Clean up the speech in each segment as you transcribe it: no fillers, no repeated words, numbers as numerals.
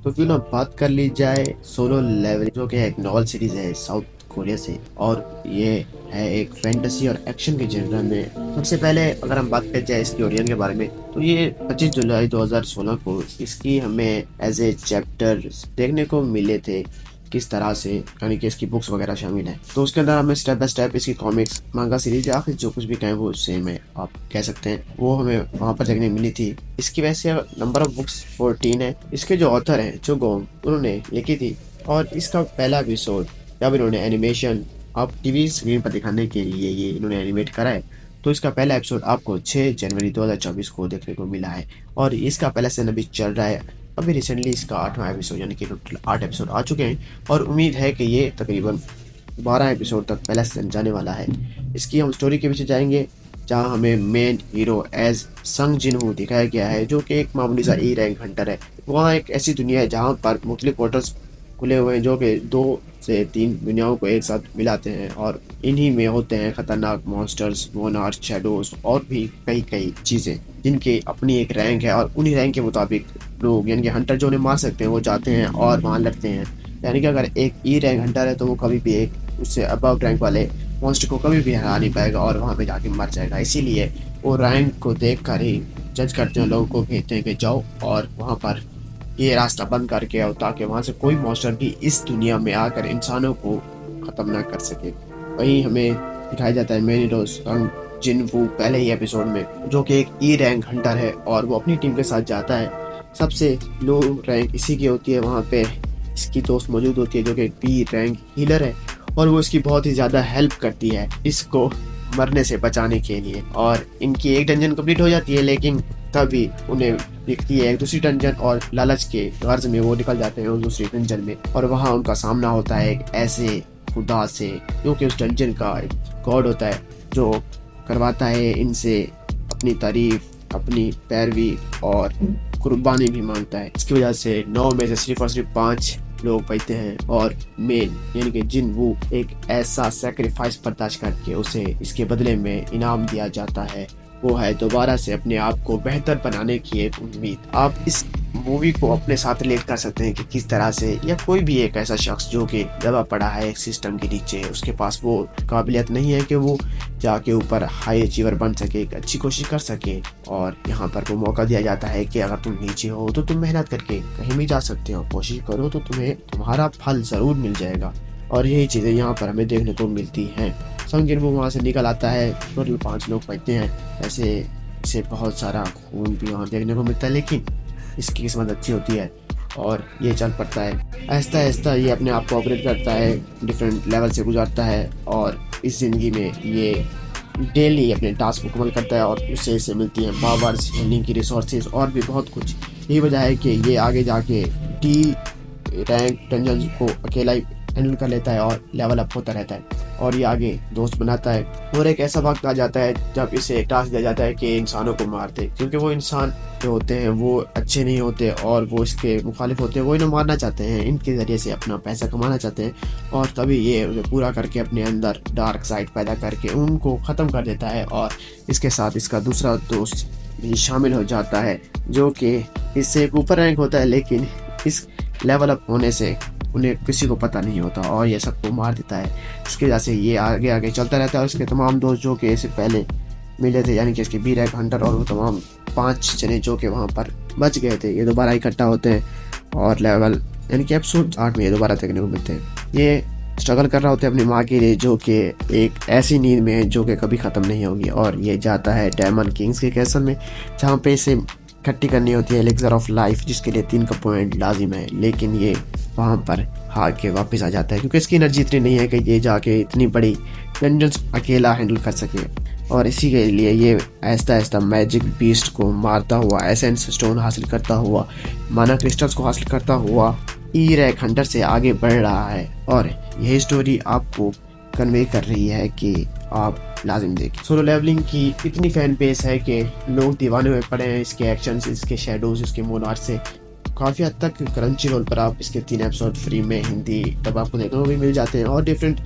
तो क्यों ना बात कर ली जाए सोलो लेवलिंग, जो कि एक नॉवल सीरीज है साउथ कोरिया से, और ये है एक फैंटेसी और एक्शन के जनर में। सबसे पहले अगर हम बात करें जाए इसकी ओरियन के बारे में, तो ये 25 जुलाई 2016 को इसकी हमें एज ए चैप्टर देखने को मिले थे। किस तरह से, यानी कि इसकी बुक्स वगैरह शामिल है, तो उसके अंदर हमें स्टेप बाय स्टेप इसकी कॉमिक्स, मांगा सीरीज या फिर जो कुछ भी कहें वो सेम है, आप कह सकते हैं, वो हमें वहाँ पर देखने मिली थी। इसकी वैसे नंबर ऑफ बुक्स 14 है। इसके जो ऑथर हैं जो गोंग, उन्होंने लिखी थी, और इसका पहला एपिसोड जब इन्होंने एनिमेशन आप टीवी स्क्रीन पर दिखाने के लिए ये इन्होंने एनिमेट करा है, तो इसका पहला एपिसोड आपको 6 जनवरी 2024 को देखने को मिला है, और इसका पहला सीजन अभी चल रहा है। अभी रिसेंटली इसका 8वां एपिसोड, यानी कि टोटल 8 एपिसोड आ चुके हैं, और उम्मीद है कि ये तकरीबन 12 एपिसोड तक पहला सीजन जाने वाला है। इसकी हम स्टोरी के पीछे जाएंगे, जहाँ हमें मेन हीरो एज संग जिनवू दिखाया गया है, जो कि एक मामूली सा ई रैंक हंटर है। वहाँ एक ऐसी दुनिया है जहाँ पर मुख्तलिफ पोर्टल्स खुले हुए हैं, जो कि 2 से 3 दुनियाओं को एक साथ मिलाते हैं, और इन्हीं में होते हैं खतरनाक मॉन्स्टर्स, मोनार्च, शैडोज और भी कई कई चीज़ें, जिनकी अपनी एक रैंक है, और उन्हीं रैंक के मुताबिक लोग, यानी कि हंटर जो उन्हें मार सकते हैं, वो जाते हैं और वहाँ लड़ते हैं। यानी कि अगर एक ई रैंक हंटर है तो वो कभी भी एक उससे अबव रैंक वाले मॉन्स्टर को कभी भी हरा नहीं पाएगा, और वहाँ पे जाके मर जाएगा। इसीलिए वो रैंक को देख कर ही जज करते हैं, लोगों को भेजते हैं कि जाओ और वहाँ पर ये रास्ता बंद करके आओ, ताकि वहाँ से कोई मॉन्स्टर भी इस दुनिया में आकर इंसानों को ख़त्म ना कर सके। वहीं हमें दिखाया जाता है मेन हीरो संग जिनवू पहले ही एपिसोड में, जो कि एक ई रैंक हंटर है, और वो अपनी टीम के साथ जाता है। सबसे लो रैंक इसी की होती है, वहाँ पे इसकी दोस्त मौजूद होती है जो कि एक बी रैंक हीलर है, और वो इसकी बहुत ही ज़्यादा हेल्प करती है इसको मरने से बचाने के लिए। और इनकी एक डंजन कंप्लीट हो जाती है, लेकिन तभी उन्हें दिखती है एक दूसरी डंजन, और लालच के गर्ज में वो निकल जाते हैं उस दूसरी डंजन में, और वहाँ उनका सामना होता है एक ऐसे खुदा से, जो कि उस डंजन का एक गॉड होता है, जो करवाता है इनसे अपनी तारीफ, अपनी पैरवी और कुर्बानी भी मांगता है। इसकी वजह से 9 में से सिर्फ और सिर्फ 5 लोग बचते हैं, और मेन यानी कि जिनवू एक ऐसा सैक्रिफाइस बर्दाश्त करके उसे इसके बदले में इनाम दिया जाता है, वो है दोबारा से अपने आप को बेहतर बनाने की एक उम्मीद। आप इस मूवी को अपने साथ रिलेट कर सकते हैं कि किस तरह से, या कोई भी एक ऐसा शख्स जो कि दबा पड़ा है एक सिस्टम के नीचे, उसके पास वो काबिलियत नहीं है कि वो जाके ऊपर हाई अचीवर बन सके, एक अच्छी कोशिश कर सके, और यहाँ पर वो मौका दिया जाता है कि अगर तुम नीचे हो तो तुम मेहनत करके कहीं भी जा सकते हो, कोशिश करो तो तुम्हें तुम्हारा फल ज़रूर मिल जाएगा। और यही चीज़ें यहाँ पर हमें देखने को मिलती हैं। संग जिनवू वहाँ से निकल आता है, टोटल 5 लोग बचते हैं। ऐसे इसे बहुत सारा खून भी वहाँ देखने को मिलता है, लेकिन इसकी किस्मत अच्छी होती है और ये चल पड़ता है। आहिस्ता आहिस्ता ये अपने आप को अपग्रेड करता है, डिफरेंट लेवल से गुजारता है, और इस ज़िंदगी में ये डेली अपने टास्क मुकम्मल करता है, और उससे इसे मिलती हैं पावर्स, हीलिंग की रिसोर्सेज और भी बहुत कुछ। यही वजह है कि ये आगे जाके डी रैंक डंजन को अकेला ही हैंडल कर लेता है और लेवल अप होता रहता है, और ये आगे दोस्त बनाता है। और एक ऐसा वक्त आ जाता है जब इसे टास्क दिया जाता है कि इंसानों को मार दे, क्योंकि वो इंसान जो होते हैं वो अच्छे नहीं होते, और वो इसके मुखालिफ होते हैं, वो इन्हें मारना चाहते हैं, इनके ज़रिए से अपना पैसा कमाना चाहते हैं। और तभी ये उसे पूरा करके अपने अंदर डार्क साइड पैदा करके उनको ख़त्म कर देता है, और इसके साथ इसका दूसरा दोस्त भी शामिल हो जाता है, जो कि इससे एक ऊपर रैंक होता है, लेकिन इस लेवल अप होने से उन्हें किसी को पता नहीं होता, और ये सबको मार देता है। इसकी वजह से ये आगे आगे चलता रहता है, और इसके तमाम दोस्त जो कि इससे पहले मिले थे, यानी कि इसके बी रैंक हंटर और वो तमाम 5 जने जो कि वहाँ पर बच गए थे, ये दोबारा इकट्ठा होते हैं, और लेवल यानी कि एपिसोड 8 में ये दोबारा देखने को मिलते हैं। ये स्ट्रगल कर रहा होता है अपनी माँ के लिए, जो कि एक ऐसी नींद में है जो कि कभी ख़त्म नहीं होगी, और ये जाता है डायमंड किंग्स के कैसल में, जहाँ पे इसे इकट्ठी करनी होती है एलिक्सर ऑफ लाइफ, जिसके लिए 3 का पॉइंट लाजिम है, लेकिन ये वहाँ पर हार के वापस आ जाता है, क्योंकि इसकी एनर्जी इतनी नहीं है कि ये जाके इतनी बड़ी डंजन्स अकेला हैंडल कर सके। और इसी के लिए ये आहिस्ता आहिस्ता मैजिक बीस्ट को मारता हुआ, एसेंस स्टोन हासिल करता हुआ, माना क्रिस्टल्स को हासिल करता हुआ ई रैंक हंटर से आगे बढ़ रहा है। और यही स्टोरी आपको कन्वे कर रही है कि आप लाजिम देखें। सोलो लेवलिंग की इतनी फैन बेस है कि लोग दीवाने हुए पड़े हैं इसके एक्शंस, इसके शेडोज, इसके मोनार्च से। काफ़ी हद तक क्रंची रोल पर आप इसके 3 एपिसोड फ्री में हिंदी तब आपको देखने को भी मिल जाते हैं, और डिफरेंट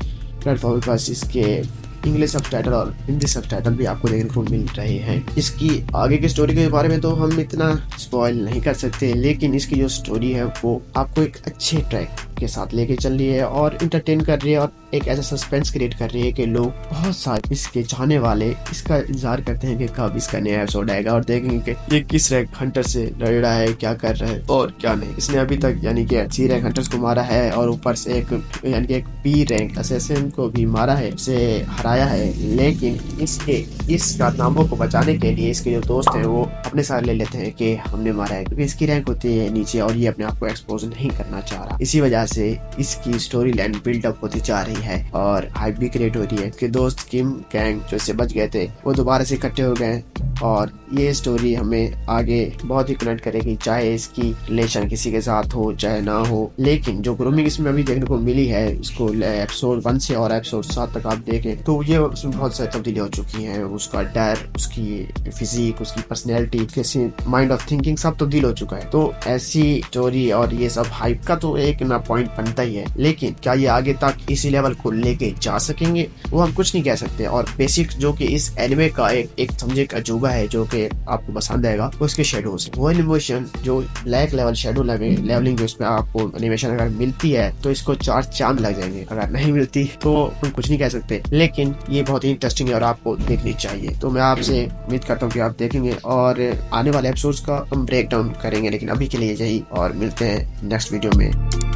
प्लेटफॉर्म पर इसके इंग्लिश सबटाइटल और हिंदी सबटाइटल भी आपको देखने को मिल रहे हैं। इसकी आगे की स्टोरी के बारे में तो हम इतना स्पॉइल नहीं कर सकते, लेकिन इसकी जो स्टोरी है वो आपको एक अच्छे ट्रैक के साथ लेके चल रही है और इंटरटेन कर रही है और एक ऐसा सस्पेंस क्रिएट कर रही है कि लोग बहुत सारे इसके चाहने वाले इसका इंतजार करते हैं कि कब इसका नया एपिसोड आएगा और देखेंगे कि ये किस रैंक हंटर से लड़ रहा है, क्या कर रहा है और क्या नहीं। इसने अभी तक यानी कि सी रैंक हंटर्स को मारा है और ऊपर से एक यानी कि एक पी रैंक असैसिन को भी मारा है, उसे हराया है। लेकिन इसके इस कारनामों को बचाने के लिए इसके जो दोस्त हैं वो अपने साथ ले लेते हैं कि हमने मारा है, क्योंकि इसकी रैंक होती है नीचे और ये अपने आप को एक्सपोज नहीं करना चाह रहा। इसी वजह से इसकी स्टोरी लाइन बिल्डअप होती जा रही है और हाइप भी क्रिएट हो रही है कि दोस्त किम कैंग जो इससे बच गए थे वो दोबारा से इकट्ठे हो गए और ये स्टोरी हमें आगे बहुत ही कनेक्ट करेगी, चाहे इसकी रिलेशन किसी के साथ हो चाहे ना हो। लेकिन जो ग्रूमिंग इसमें अभी देखने को मिली है, इसको एपिसोड 1 से और एपिसोड 7 तक आप देखें तो ये उसमें बहुत सारी तब्दीलियां हो चुकी हैं। उसका डर, उसकी फिजिक, उसकी पर्सनैलिटी, उसकी माइंड ऑफ थिंकिंग सब तब्दील हो चुका है। तो ऐसी स्टोरी और ये सब हाइप का तो एक ना पॉइंट बनता ही है, लेकिन क्या ये आगे तक इसी लेवल को लेके जा सकेंगे वो हम कुछ नहीं कह सकते। और बेसिक जो कि इस एनिमे का एक समझे एक अजूबा है जो कि आपको पसंद आएगा, उसके शेडोज है। वो एनिमेशन जो ब्लैक लेवल शेडो लेवलिंग जो इसमें आपको एनिमेशन अगर मिलती है तो इसको 4 चांद लग जाएंगे, अगर नहीं मिलती तो हम कुछ नहीं कह सकते। लेकिन ये बहुत ही इंटरेस्टिंग है और आपको देखनी चाहिए। तो मैं आपसे उम्मीद करता हूँ कि आप देखेंगे और आने वाले एपिसोड्स का हम ब्रेक डाउन करेंगे, लेकिन अभी के लिए यही और मिलते हैं नेक्स्ट वीडियो में।